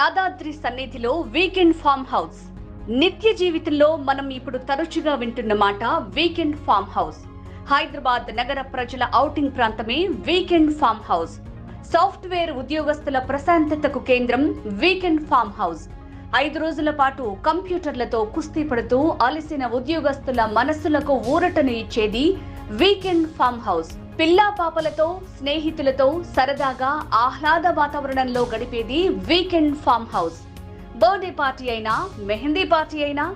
యాదాద్రి సన్నిధిలో weekend farm house. నిత్య జీవితంలో మనం ఇప్పుడు తరచుగా వింటున్న మాట వీకెండ్ ఫామ్ హౌస్. హైదరాబాద్ నగర ప్రజల ఔటింగ్ ప్రాంతమే వీకెండ్ ఫామ్ హౌస్. సాఫ్ట్వేర్ ఉద్యోగస్తుల ప్రశాంతతకు కేంద్రం వీకెండ్ ఫామ్ హౌస్. 5 రోజుల పాటు కంప్యూటర్లతో కుస్తీ పడుతూ అలసిన ఉద్యోగస్తుల మనస్సులకు ఊరటను ఇచ్చేది వీకెండ్ ఫామ్ హౌస్. పిల్లా పాపలతో, స్నేహితులతో సరదాగా ఆహ్లాద వాతావరణంలో గడిపేది weekend farm house. Birthday party అయినా, మెహందీ పార్టీ అయినా,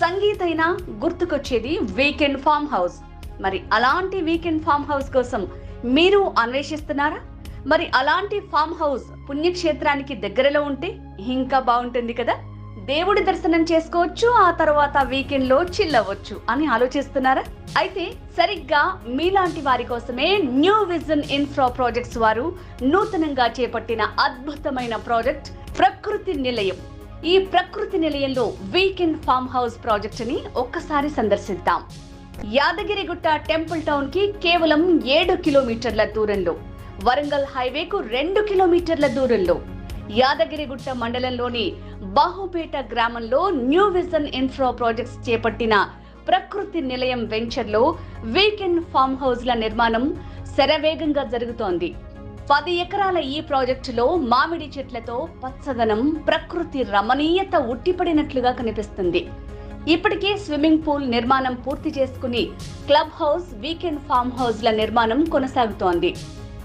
సంగీత్ అయినా గుర్తుకొచ్చేది వీకెండ్ ఫామ్ హౌస్. మరి అలాంటి వీకెండ్ ఫామ్ హౌస్ కోసం మీరు అన్వేషిస్తున్నారా? మరి అలాంటి ఫామ్ హౌస్ పుణ్యక్షేత్రానికి దగ్గరలో ఉంటే ఇంకా బాగుంటుంది కదా. దేవుడి దర్శనం చేసుకోవచ్చు, ఆ తర్వాత వీకెండ్ లో చిల్ అవ్వచ్చు అని ఆలోచిస్తున్నారా? అయితే సరిగ్గా మీలాంటి వారి కోసమే న్యూ విజన్ ఇన్ఫ్రా ప్రాజెక్ట్స్ వారు నూతనంగా చేపట్టిన అద్భుతమైన ప్రాజెక్ట్ ప్రకృతి నిలయం. ఈ ప్రకృతి నిలయంలో వీకెండ్ ఫామ్ హౌస్ ప్రాజెక్ట్ ని ఒక్కసారి సందర్శిద్దాం. యాదగిరిగుట్ట టెంపుల్ టౌన్ కి కేవలం 7 కిలోమీటర్ల దూరంలో, వరంగల్ హైవేకు 2 కిలోమీటర్ల దూరంలో, యాదగిరిగుట్ట మండలంలోని బాహుపేట గ్రామంలో న్యూ విజన్ ఇన్ఫ్రా ప్రాజెక్ట్స్ చేపట్టిన ప్రకృతి నిలయం వెంచర్ లో వీకెండ్ ఫామ్ హౌస్ల నిర్మాణం శరవేగంగా జరుగుతోంది. 10 ఎకరాల ఈ ప్రాజెక్టులో మామిడి చెట్లతో పచ్చదనం, ప్రకృతి రమణీయత ఉట్టిపడినట్లుగా కనిపిస్తుంది. ఇప్పటికే స్విమ్మింగ్ పూల్ నిర్మాణం పూర్తి చేసుకుని క్లబ్ హౌస్, వీకెండ్ ఫామ్ హౌస్ల నిర్మాణం కొనసాగుతోంది.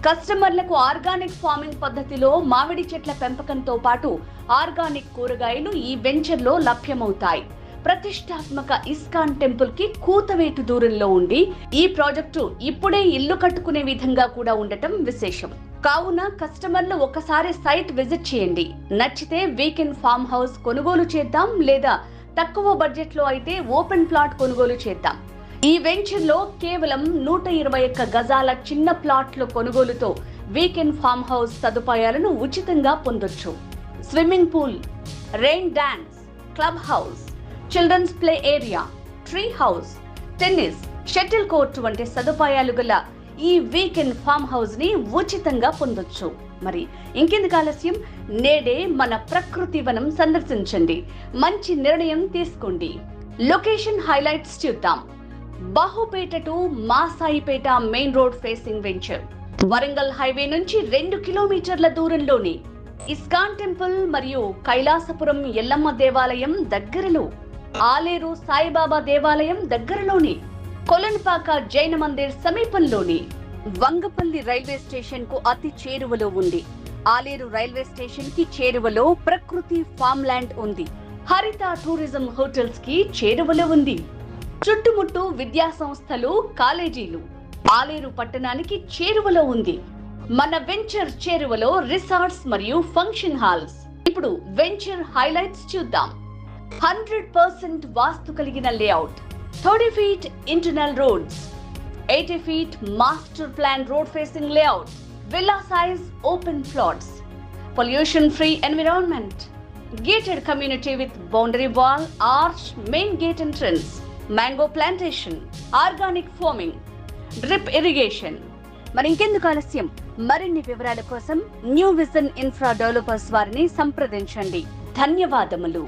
కస్టమర్లకు ఆర్గానిక్ ఫార్మింగ్ పద్ధతిలో మామిడి చెట్ల పెంపకంతో పాటు ఆర్గానిక్ కూరగాయలు ఈ వెంచర్ లో లభ్యమవుతాయి. ప్రతిష్టాత్మక ఇస్కాన్ టెంపుల్ కి కూతవేటు దూరంలో ఉండి ఈ ప్రాజెక్టు ఇప్పుడే ఇల్లు కట్టుకునే విధంగా కూడా ఉండటం విశేషం. కావున కస్టమర్లు ఒకసారి సైట్ విజిట్ చేయండి. నచ్చితే వీకెండ్ ఫామ్ హౌస్ కొనుగోలు చేద్దాం, లేదా తక్కువ బడ్జెట్ లో అయితే ఓపెన్ ప్లాట్ కొనుగోలు చేద్దాం. ఈ వెంచర్ లో కేవలం 121 గజాల చిన్న ప్లాట్ల కొనుగోలుతో వీకెండ్ ఫామ్ హౌస్ సదుపాయాలను ఉచితంగా పొందొచ్చు. Swimming pool, rain dance, clubhouse, children's play area, tree house, tennis, shuttle court వంటి సదుపాయాలు గల ఈ వీకెండ్ ఫామ్ హౌస్ ని ఉచితంగా పొందొచ్చు. మరి ఇంకెందుకు ఆలస్యం, నేడే మన ప్రకృతి వనం సందర్శించండి. మంచి నిర్ణయం తీసుకోండి. లొకేషన్ హైలైట్స్ చూద్దాం. Bahupeta to Masaipeta main road facing venture. Warangal highway నుంచి 2 కిలోమీటర్ల దూరంలోని ఇస్కాన్ టెంపుల్ మరియు కైలాసపురం ఎల్లమ్మ దేవాలయం దగ్గరలో, ఆలేరు సాయిబాబా దేవాలయం దగ్గరలోని, కొలన్పాక జైన మందిర్ సమీపంలోని, వంగపల్లి రైల్వే స్టేషన్ కు అతి చేరువలో ఉంది. ఆలేరు రైల్వే స్టేషన్ కి చేరువలో ప్రకృతి ఫామ్ ల్యాండ్ ఉంది. హరిత టూరిజం హోటల్స్ కి చేరువలో ఉంది. చుట్టుముట్టు విద్యా సంస్థలు, కాలేజీలు. ఆలేరు పట్టణానికి చేరువలో ఉంది. మన వెంచర్ చేరువలో రిసార్ట్స్ మరియు ఫంక్షన్ హాల్స్. ఇప్పుడు వెంచర్ హైలైట్స్ చూద్దాం. 100% వాస్తు కలిగిన layout, 30 feet internal roads, 80 feet master plan road facing layout, villa size open plots, pollution free environment, gated community with boundary wall, arch, main gate entrance, mango plantation, organic farming, drip irrigation. మరి ఇంకెందుకు ఆలస్యం, మరిన్ని వివరాల కోసం new vision infra developers వారిని సంప్రదించండి. ధన్యవాదములు.